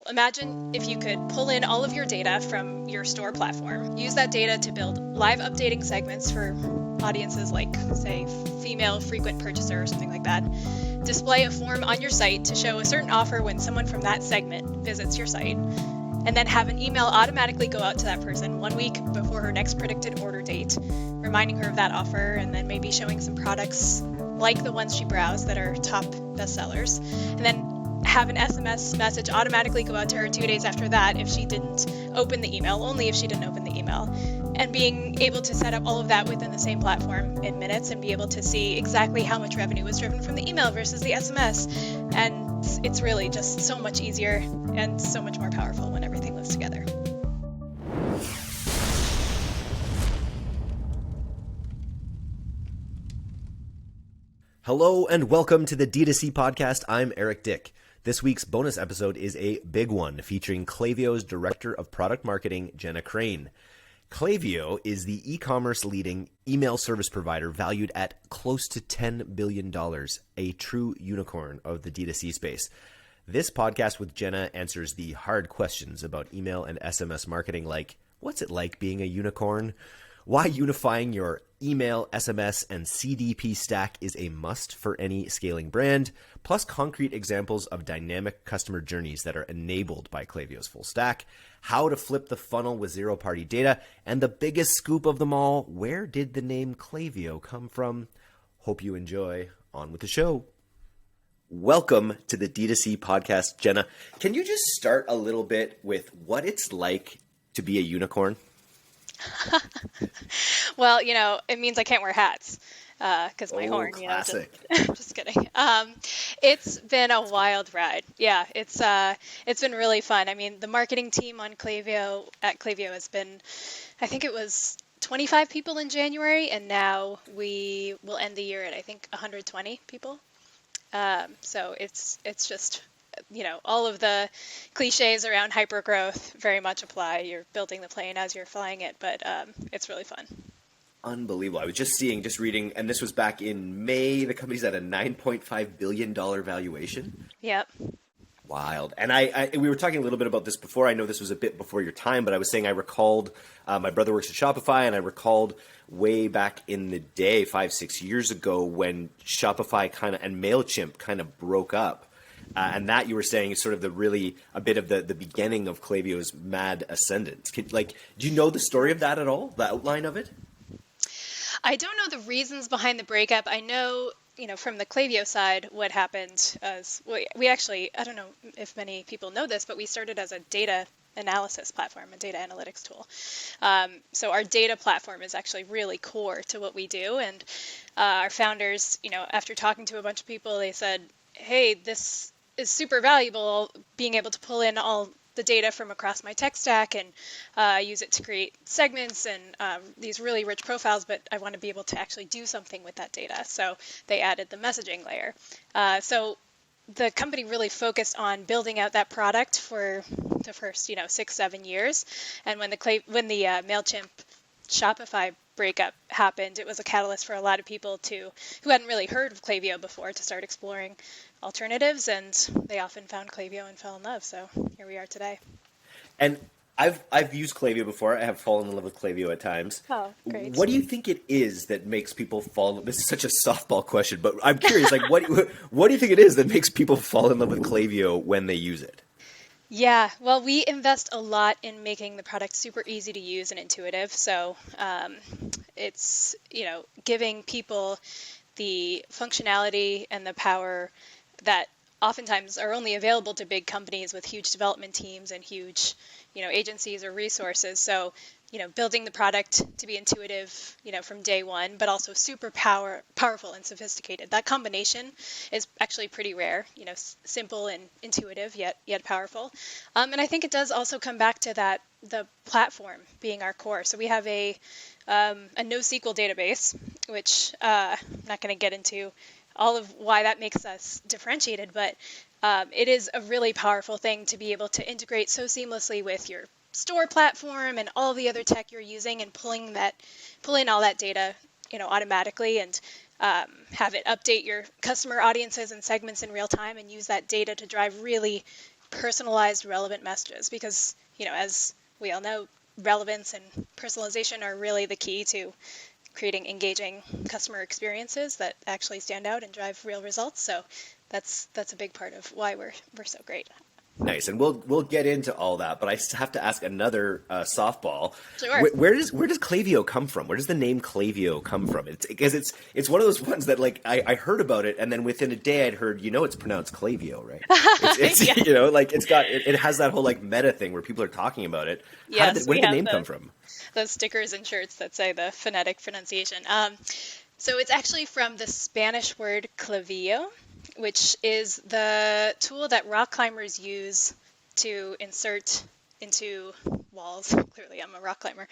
Imagine if you could pull in all of your data from your store platform, use that data to build live updating segments for audiences like, say, female frequent purchaser or something like that, display a form on your site to show a certain offer when someone from that segment visits your site, and then have an email automatically go out to that person 1 week before her next predicted order date, reminding her of that offer, and then maybe showing some products like the ones she browsed that are top bestsellers, and then have an SMS message automatically go out to her 2 days after that if she didn't open the email, only if she didn't open the email. And being able to set up all of that within the same platform in minutes and be able to see exactly how much revenue was driven from the email versus the SMS. And it's really just so much easier and so much more powerful when everything lives together. Hello and welcome to the D2C podcast. I'm Eric Dick. This week's bonus episode is a big one featuring Klaviyo's Director of Product Marketing, Jenna. Klaviyo is the e-commerce leading email service provider valued at close to $10 billion, a true unicorn of the D2C space. This podcast with Jenna answers the hard questions about email and SMS marketing, like what's it like being a unicorn? Why unifying your email, SMS, and CDP stack is a must for any scaling brand, plus concrete examples of dynamic customer journeys that are enabled by Klaviyo's full stack, how to flip the funnel with Zeroparty data, and the biggest scoop of them all, where did the name Klaviyo come from? Hope you enjoy. On with the show. Welcome to the D2C podcast, Jenna. Can you just start a little bit with what it's like to be a unicorn? Well, it means I can't wear hats because my horn. Classic. Just kidding. It's been a wild ride. Yeah, it's been really fun. I mean, the marketing team on Klaviyo has been, I think it was 25 people in January, and now we will end the year at I think 120 people. So it's just, all of the cliches around hypergrowth very much apply. You're building the plane as you're flying it, but it's really fun. Unbelievable. I was just reading, and this was back in May. The company's at a $9.5 billion valuation. Yep. Wild. And we were talking a little bit about this before. I know this was a bit before your time, but I was saying I recalled, my brother works at Shopify, and I recalled way back in the day, 5-6 years ago, when Shopify and MailChimp kind of broke up. And that you were saying is sort of a bit of the beginning of Klaviyo's mad ascendance. Do you know the story of that at all? The outline of it? I don't know the reasons behind the breakup. I know, from the Klaviyo side, what happened is we actually, I don't know if many people know this, but we started as a data analysis platform, a data analytics tool. So our data platform is actually really core to what we do. And our founders, after talking to a bunch of people, they said, hey, this is super valuable, being able to pull in all the data from across my tech stack and use it to create segments and these really rich profiles, but I want to be able to actually do something with that data. So they added the messaging layer. So the company really focused on building out that product for the first, 6-7 years. And when the MailChimp Shopify breakup happened, it was a catalyst for a lot of people who hadn't really heard of Klaviyo before to start exploring alternatives, and they often found Klaviyo and fell in love. So here we are today. And I've used Klaviyo before. I have fallen in love with Klaviyo at times. Oh, great. What do you think it is that makes people fall? This is such a softball question, but I'm curious. What do you think it is that makes people fall in love with Klaviyo when they use it? Yeah, well, we invest a lot in making the product super easy to use and intuitive. So it's, giving people the functionality and the power that oftentimes are only available to big companies with huge development teams and huge, agencies or resources. So, building the product to be intuitive, from day one, but also super powerful and sophisticated. That combination is actually pretty rare, simple and intuitive, yet powerful. And I think it does also come back to the platform being our core. So we have a NoSQL database, which I'm not going to get into all of why that makes us differentiated, but it is a really powerful thing to be able to integrate so seamlessly with your store platform and all the other tech you're using, and pull in all that data, automatically, and have it update your customer audiences and segments in real time, and use that data to drive really personalized, relevant messages because, as we all know, relevance and personalization are really the key to creating engaging customer experiences that actually stand out and drive real results. So that's a big part of why we're so great. Nice, and we'll get into all that, but I have to ask another softball. Sure. Where does Klaviyo come from? Where does the name Klaviyo come from? It's one of those ones that like I heard about it, and then within a day I'd heard it's pronounced Klaviyo, right? It's Yeah. like it has that whole like meta thing where people are talking about it. Yes, Where we did the have name come from? those stickers and shirts that say the phonetic pronunciation. So it's actually from the Spanish word clavillo, which is the tool that rock climbers use to insert into walls. Clearly, I'm a rock climber.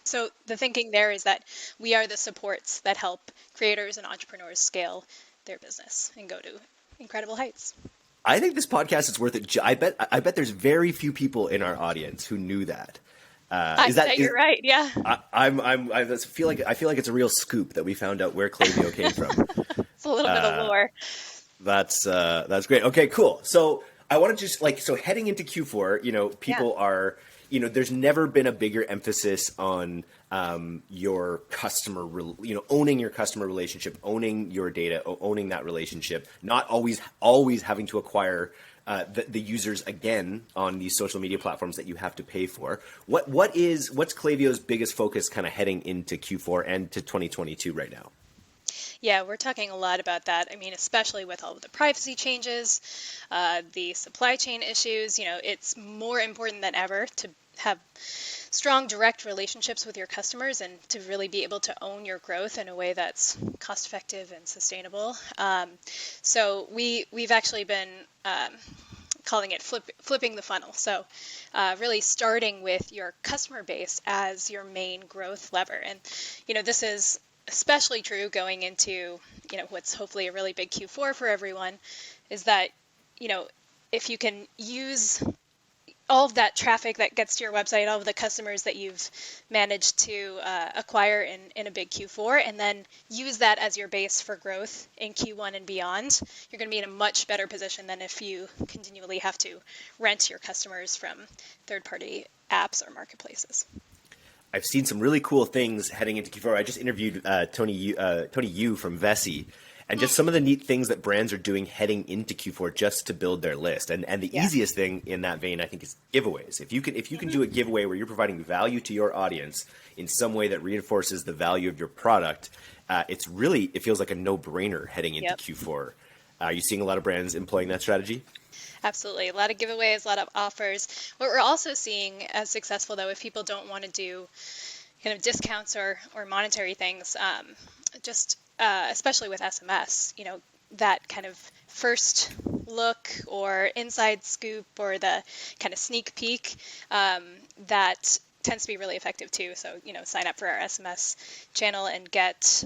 So the thinking there is that we are the supports that help creators and entrepreneurs scale their business and go to incredible heights. I think this podcast is worth it. I bet there's very few people in our audience who knew that. I bet you're right. Yeah. I feel like it's a real scoop that we found out where Klaviyo came from. It's a little bit of lore. That's great. Okay, cool. So I want to just heading into Q4, people are, there's never been a bigger emphasis on your customer, owning your customer relationship, owning your data, owning that relationship, not always having to acquire the users again on these social media platforms that you have to pay for. What's Klaviyo's biggest focus kind of heading into Q4 and to 2022 right now? Yeah, we're talking a lot about that. I mean, especially with all of the privacy changes, the supply chain issues, it's more important than ever to have strong direct relationships with your customers and to really be able to own your growth in a way that's cost effective and sustainable. So we've actually been calling it flipping the funnel. So really starting with your customer base as your main growth lever. And, this is especially true going into, what's hopefully a really big Q4 for everyone, is that, if you can use all of that traffic that gets to your website, all of the customers that you've managed to acquire in a big Q4, and then use that as your base for growth in Q1 and beyond, you're going to be in a much better position than if you continually have to rent your customers from third-party apps or marketplaces. I've seen some really cool things heading into Q4. I just interviewed Tony Yu from Vessi, and just some of the neat things that brands are doing heading into Q4 just to build their list. And the easiest thing in that vein, I think, is giveaways. If you can do a giveaway where you're providing value to your audience in some way that reinforces the value of your product, it feels like a no-brainer heading into Q4. Are you seeing a lot of brands employing that strategy? Absolutely. A lot of giveaways, a lot of offers. What we're also seeing as successful, though, if people don't want to do kind of discounts or monetary things, especially with SMS, that kind of first look or inside scoop or the kind of sneak peek, that tends to be really effective too. So, sign up for our SMS channel and get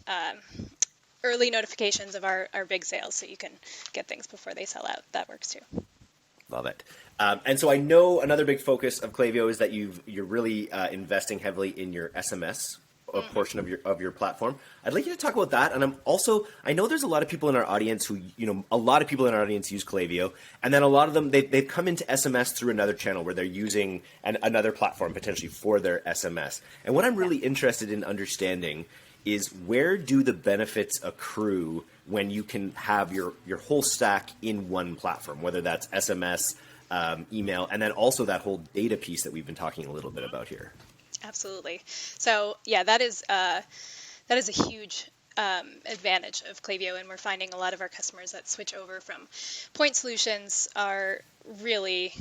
early notifications of our big sales so you can get things before they sell out. That works too. Love it. And so I know another big focus of Klaviyo is that you're really investing heavily in your SMS portion of your platform. I'd like you to talk about that. And I know there's a lot of people in our audience who, use Klaviyo, and then a lot of them, they've come into SMS through another channel where they're using another platform potentially for their SMS. And what I'm really interested in understanding is where do the benefits accrue when you can have your whole stack in one platform, whether that's SMS, email, and then also that whole data piece that we've been talking a little bit about here. Absolutely. So yeah, that is a huge advantage of Klaviyo, and we're finding a lot of our customers that switch over from point solutions are really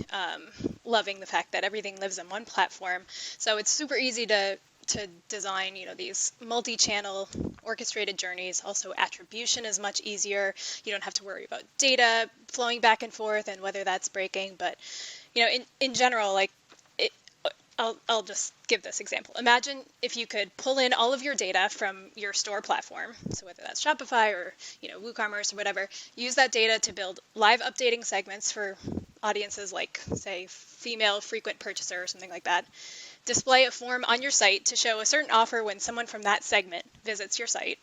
loving the fact that everything lives on one platform. So it's super easy to design, these multi-channel orchestrated journeys. Also, attribution is much easier. You don't have to worry about data flowing back and forth and whether that's breaking. But, in general, I'll just give this example. Imagine if you could pull in all of your data from your store platform. So whether that's Shopify or, WooCommerce or whatever, use that data to build live updating segments for audiences like, say, female frequent purchaser or something like that. Display a form on your site to show a certain offer when someone from that segment visits your site,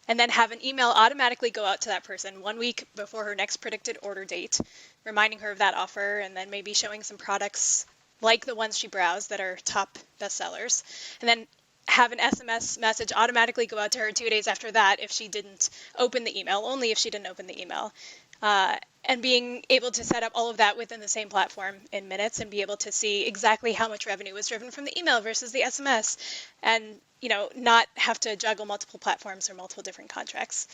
and then have an email automatically go out to that person 1 week before her next predicted order date reminding her of that offer, and then maybe showing some products like the ones she browsed that are top bestsellers, and then have an SMS message automatically go out to her 2 days after that if she didn't open the email, only if she didn't open the email. And being able to set up all of that within the same platform in minutes and be able to see exactly how much revenue was driven from the email versus the SMS, and not have to juggle multiple platforms or multiple different contracts.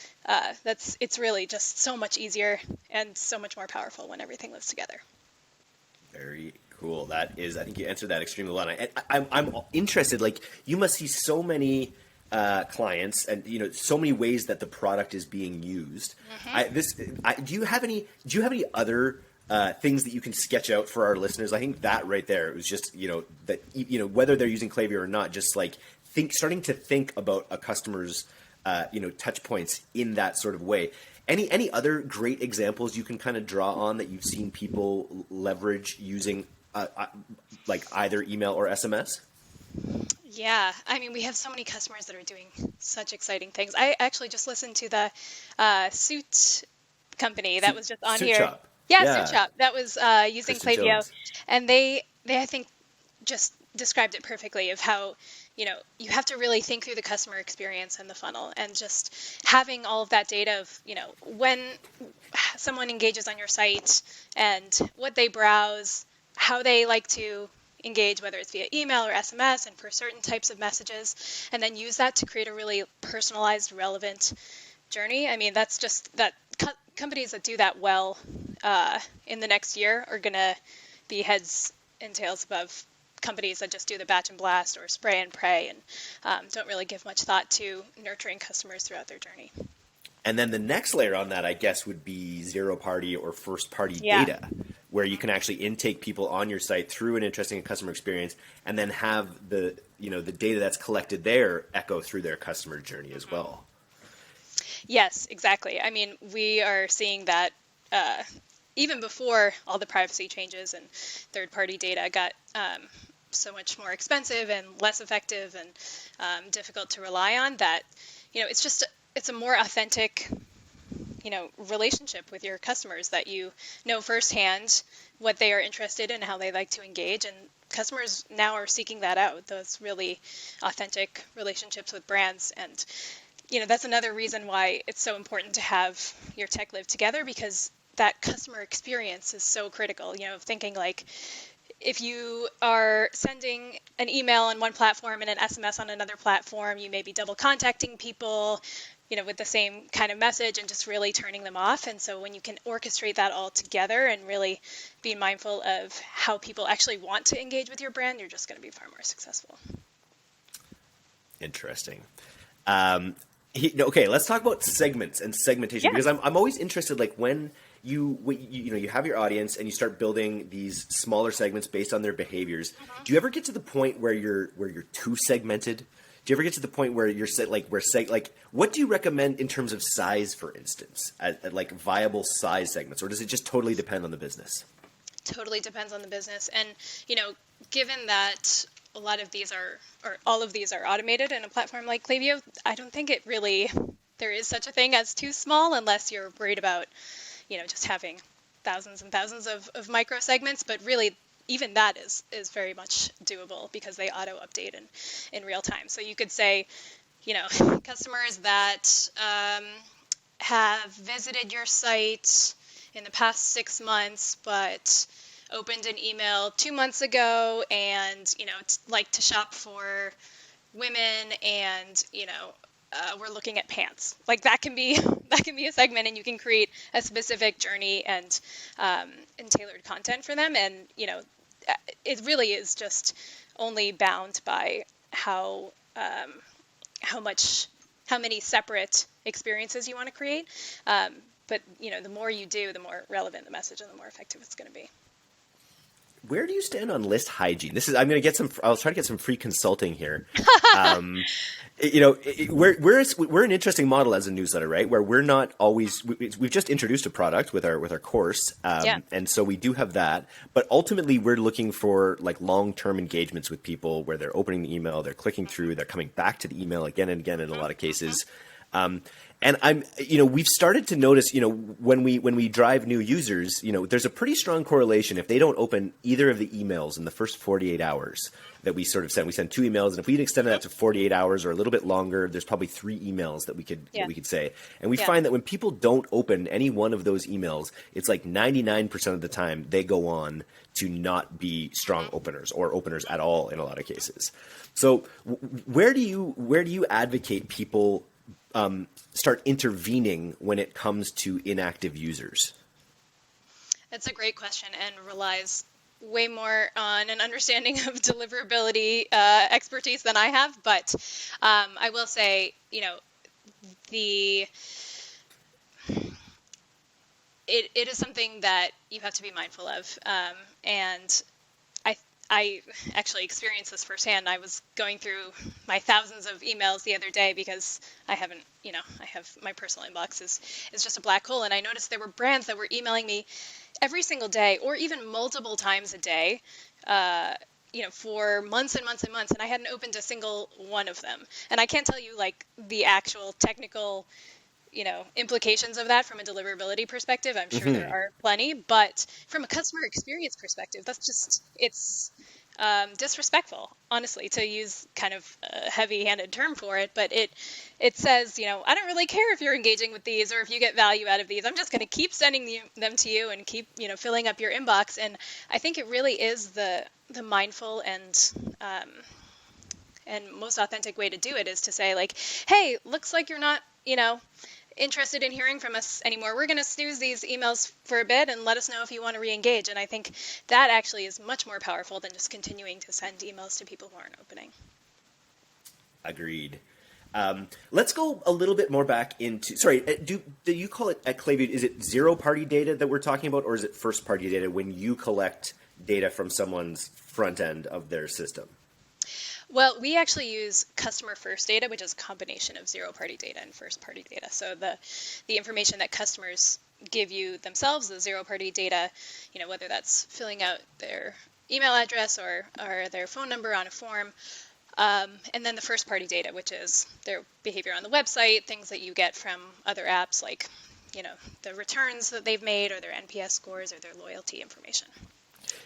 It's really just so much easier and so much more powerful when everything lives together. Very cool. That is, I think you answered that extremely well. And I'm interested. Like, you must see so many clients, and so many ways that the product is being used. Do you have any other things that you can sketch out for our listeners? I think that right there was just that whether they're using Klaviyo or not, just like starting to think about a customer's touch points in that sort of way. Any other great examples you can kind of draw on that you've seen people leverage using like either email or SMS? Yeah, I mean, we have so many customers that are doing such exciting things. I actually just listened to the suit company that was just on Suit here. Shop. Yeah, Suit Shop. That was using Kristen Klaviyo, Jones. and they I think just described it perfectly of how you have to really think through the customer experience and the funnel, and just having all of that data of when someone engages on your site and what they browse, how they like to engage, whether it's via email or SMS, and for certain types of messages, and then use that to create a really personalized, relevant journey. I mean, that's just that companies that do that well in the next year are going to be heads and tails above companies that just do the batch and blast or spray and pray and don't really give much thought to nurturing customers throughout their journey. And then the next layer on that, I guess, would be zero-party or first-party data, where you can actually intake people on your site through an interesting customer experience, and then have the the data that's collected there echo through their customer journey as well. Yes, exactly. I mean, we are seeing that even before all the privacy changes and third-party data got so much more expensive and less effective and difficult to rely on, that it's a more authentic relationship with your customers, that know firsthand what they are interested in, how they like to engage, and customers now are seeking that out, those really authentic relationships with brands. And that's another reason why it's so important to have your tech live together, because that customer experience is so critical. Thinking like, if you are sending an email on one platform and an SMS on another platform, you may be double contacting people, with the same kind of message, and just really turning them off. And so when you can orchestrate that all together and really be mindful of how people actually want to engage with your brand, you're just going to be far more successful. Interesting. Okay, let's talk about segments and segmentation, because I'm always interested, like when you have your audience and you start building these smaller segments based on their behaviors. Do you ever get to the point where you're too segmented? Do you ever get to the point where you're what do you recommend in terms of size, for instance, at like viable size segments, or does it just totally depend on the business? Totally depends on the business. And, given that a lot of these all of these are automated in a platform like Klaviyo, I don't think there is such a thing as too small, unless you're worried about, just having thousands and thousands of micro segments. But really, even that is very much doable, because they auto update in real time. So you could say, customers that have visited your site in the past 6 months, but opened an email 2 months ago, and like to shop for women, and we're looking at pants. Like, that can be a segment, and you can create a specific journey and tailored content for them. And it really is just only bound by how many separate experiences you want to create. But the more you do, the more relevant the message and the more effective it's going to be. Where do you stand on list hygiene? I'll try to get some free consulting here. We're an interesting model as a newsletter, right? Where we're not always, we've just introduced a product with our course. And so we do have that, but ultimately we're looking for like long-term engagements with people, where they're opening the email, they're clicking through, they're coming back to the email again and again in a lot of cases. And we've started to notice, when we drive new users, there's a pretty strong correlation if they don't open either of the emails in the first 48 hours that we sort of send. We send 2 emails, and if we extended that to 48 hours or a little bit longer, there's probably 3 emails that we could say. And we find that when people don't open any one of those emails, it's like 99% of the time they go on to not be strong openers or openers at all in a lot of cases. So where do you advocate people start intervening when it comes to inactive users? That's a great question and relies way more on an understanding of deliverability expertise than I have. But I will say, it is something that you have to be mindful of. And I actually experienced this firsthand. I was going through my thousands of emails the other day because I have my personal inbox is just a black hole. And I noticed there were brands that were emailing me every single day or even multiple times a day, for months and months and months. And I hadn't opened a single one of them. And I can't tell you like the actual technical implications of that from a deliverability perspective. I'm sure there are plenty, but from a customer experience perspective, it's disrespectful, honestly, to use kind of a heavy-handed term for it. But it says, I don't really care if you're engaging with these or if you get value out of these. I'm just going to keep sending them to you and keep, filling up your inbox. And I think it really is the mindful and most authentic way to do it is to say like, hey, looks like you're not, interested in hearing from us anymore. We're going to snooze these emails for a bit and let us know if you want to re-engage. And I think that actually is much more powerful than just continuing to send emails to people who aren't opening. Agreed. Let's go a little bit more back into, sorry, do you call it at Klaviyo, is it zero-party data that we're talking about, or is it first-party data when you collect data from someone's front end of their system? Well, we actually use customer first data, which is a combination of zero-party data and first-party data. So the information that customers give you themselves, the zero-party data, whether that's filling out their email address or their phone number on a form, and then the first-party data, which is their behavior on the website, things that you get from other apps like, the returns that they've made or their NPS scores or their loyalty information.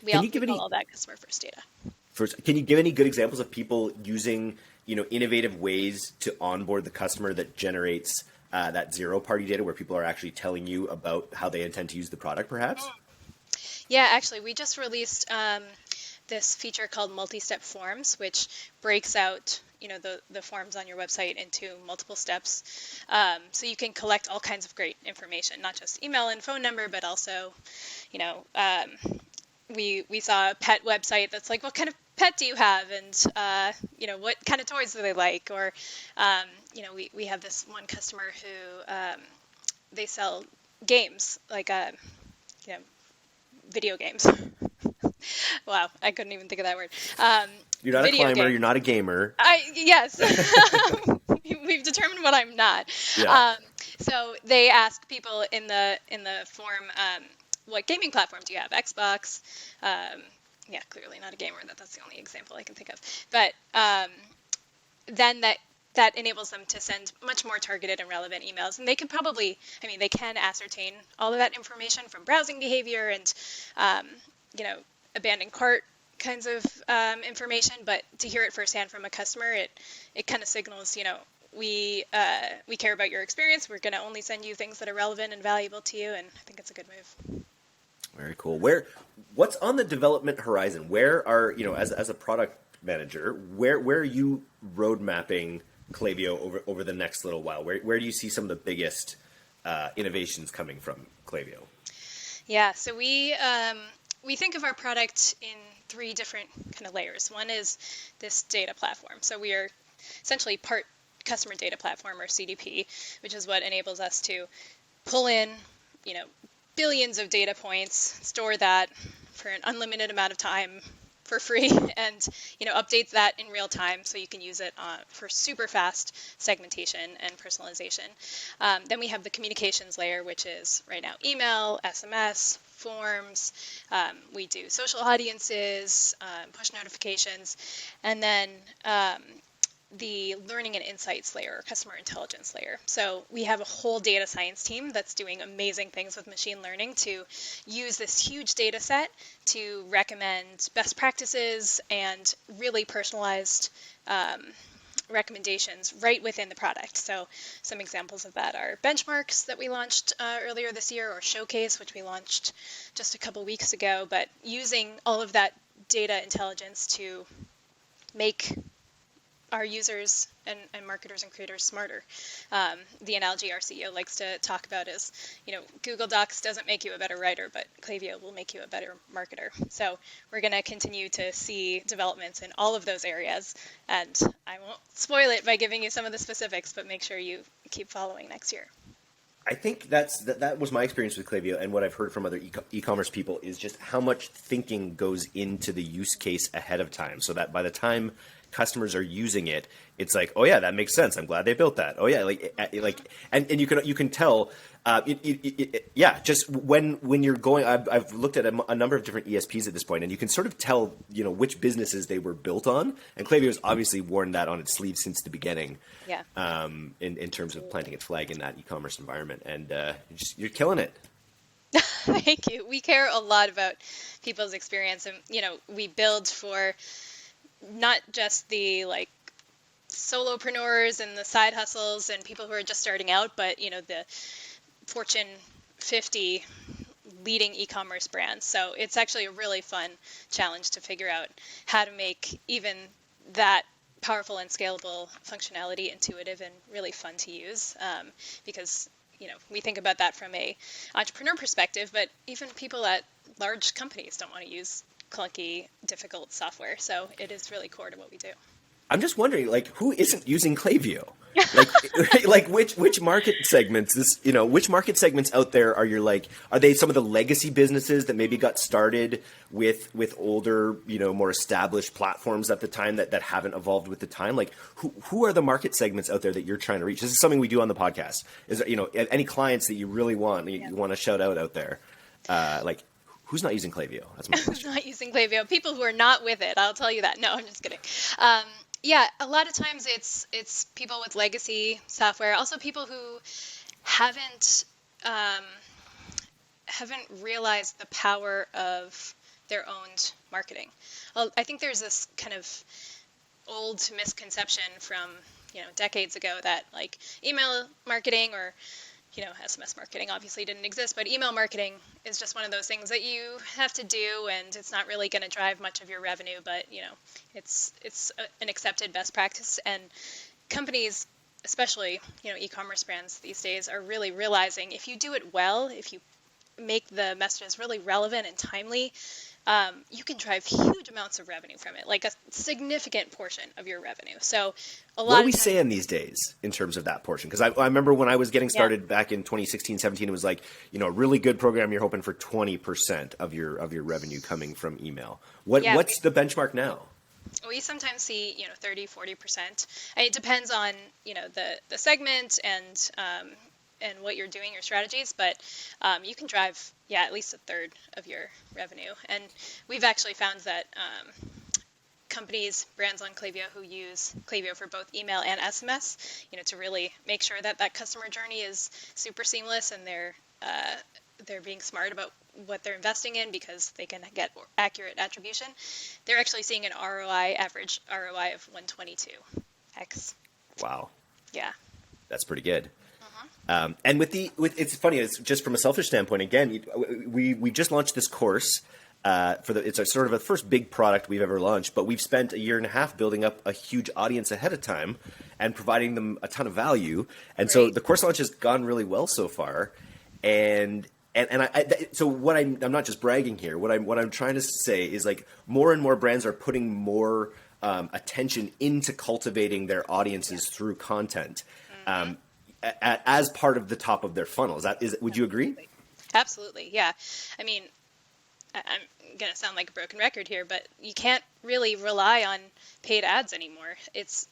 We all call all that customer first data. First, can you give any good examples of people using, innovative ways to onboard the customer that generates that zero-party data where people are actually telling you about how they intend to use the product, perhaps? Yeah, actually, we just released this feature called Multistep forms, which breaks out, the forms on your website into multiple steps. So you can collect all kinds of great information, not just email and phone number, but also, we saw a pet website that's like, what kind of pet do you have? And, what kind of toys do they like? Or, we have this one customer who, they sell games, like, video games. Wow, I couldn't even think of that word. You're not a climber, you're not a gamer. Yes. We've determined what I'm not. Yeah. So they ask people in the forum, what gaming platform do you have? Xbox. Yeah, clearly not a gamer. That's the only example I can think of. But then that enables them to send much more targeted and relevant emails. And they can they can ascertain all of that information from browsing behavior and, abandoned cart kinds of information. But to hear it firsthand from a customer, it kind of signals, we care about your experience. We're going to only send you things that are relevant and valuable to you. And I think it's a good move. Very cool. What's on the development horizon? Where are, as a product manager, where are you road mapping Klaviyo over the next little while? Where do you see some of the biggest innovations coming from Klaviyo? Yeah, so we think of our product in 3 different kind of layers. One is this data platform. So we are essentially part customer data platform, or CDP, which is what enables us to pull in, billions of data points, store that for an unlimited amount of time for free, and updates that in real time so you can use it for super fast segmentation and personalization. Then we have the communications layer, which is right now email, SMS, forms. We do social audiences, push notifications, and then the learning and insights layer, or customer intelligence layer. So we have a whole data science team that's doing amazing things with machine learning to use this huge data set to recommend best practices and really personalized recommendations right within the product. So some examples of that are benchmarks that we launched earlier this year, or Showcase, which we launched just a couple weeks ago, but using all of that data intelligence to make our users and marketers and creators smarter. The analogy our CEO likes to talk about is, Google Docs doesn't make you a better writer, but Klaviyo will make you a better marketer. So we're going to continue to see developments in all of those areas. And I won't spoil it by giving you some of the specifics, but make sure you keep following next year. I think that was my experience with Klaviyo, and what I've heard from other e-commerce people is just how much thinking goes into the use case ahead of time, so that by the time customers are using it, it's like, oh yeah, that makes sense. I'm glad they built that. Oh yeah, and you can tell, yeah, just when you're going. I've looked at a number of different ESPs at this point, and you can sort of tell, which businesses they were built on. And Klaviyo's obviously worn that on its sleeve since the beginning. Yeah. In terms of planting its flag in that e-commerce environment, and you're killing it. Thank you. We care a lot about people's experience, and we build for not just the solopreneurs and the side hustles and people who are just starting out, but the Fortune 50 leading e-commerce brands. So it's actually a really fun challenge to figure out how to make even that powerful and scalable functionality intuitive and really fun to use, because we think about that from a entrepreneur perspective, but even people at large companies don't want to use clunky, difficult software. So it is really core to what we do. I'm just wondering, who isn't using Klaviyo? Which market segments? Which market segments out there are they some of the legacy businesses that maybe got started with older, more established platforms at the time that haven't evolved with the time? Who are the market segments out there that you're trying to reach? This is something we do on the podcast. Is there, any clients that you really want to shout out there? Who's not using Klaviyo? That's my question. Who's not using Klaviyo? People who are not with it. I'll tell you that. No, I'm just kidding. Yeah, a lot of times it's people with legacy software. Also, people who haven't realized the power of their own marketing. I think there's this kind of old misconception from decades ago that email marketing or SMS marketing obviously didn't exist, but email marketing is just one of those things that you have to do, and it's not really going to drive much of your revenue, but it's an accepted best practice. And companies, especially e-commerce brands these days, are really realizing if you do it well, if you make the messages really relevant and timely, you can drive huge amounts of revenue from it, like a significant portion of your revenue. So what are we saying these days in terms of that portion? Because I remember when I was getting started back in 2016, 17, it was a really good program. You're hoping for 20% of your revenue coming from email. What's the benchmark now? We sometimes see 30, 40%. It depends on the segment and what you're doing, your strategies, but you can drive, at least a third of your revenue. And we've actually found that companies, brands on Klaviyo who use Klaviyo for both email and SMS, to really make sure that customer journey is super seamless and they're being smart about what they're investing in because they can get accurate attribution. They're actually seeing an average ROI of 122x. Wow. Yeah. That's pretty good. And it's funny. It's just from a selfish standpoint. Again, we just launched this course it's a sort of a first big product we've ever launched, but we've spent a year and a half building up a huge audience ahead of time and providing them a ton of value. And so the course launch has gone really well so far. And so what I'm not just bragging here. What I'm trying to say is more and more brands are putting more attention into cultivating their audiences through content. As part of the top of their funnel. Would you agree? Absolutely. Yeah. I mean, I'm going to sound like a broken record here, but you can't really rely on paid ads anymore. It's,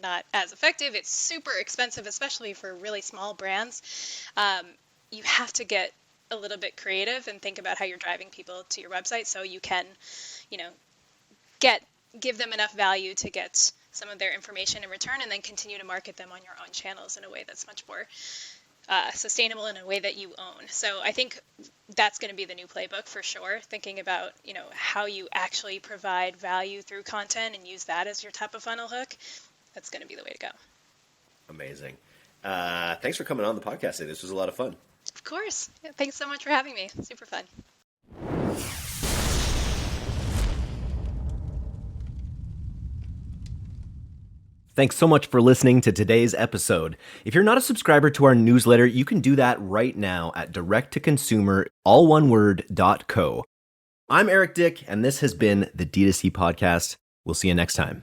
not as effective. It's super expensive, especially for really small brands. You have to get a little bit creative and think about how you're driving people to your website so you can, give them enough value to get some of their information in return, and then continue to market them on your own channels in a way that's much more sustainable, in a way that you own. So I think that's going to be the new playbook for sure. Thinking about, how you actually provide value through content and use that as your top of funnel hook. That's going to be the way to go. Amazing. Thanks for coming on the podcast today. This was a lot of fun. Of course. Yeah, thanks so much for having me. Super fun. Thanks so much for listening to today's episode. If you're not a subscriber to our newsletter, you can do that right now at direct-to-consumer, all one word, .co. I'm Eric Dick, and this has been the D2C Podcast. We'll see you next time.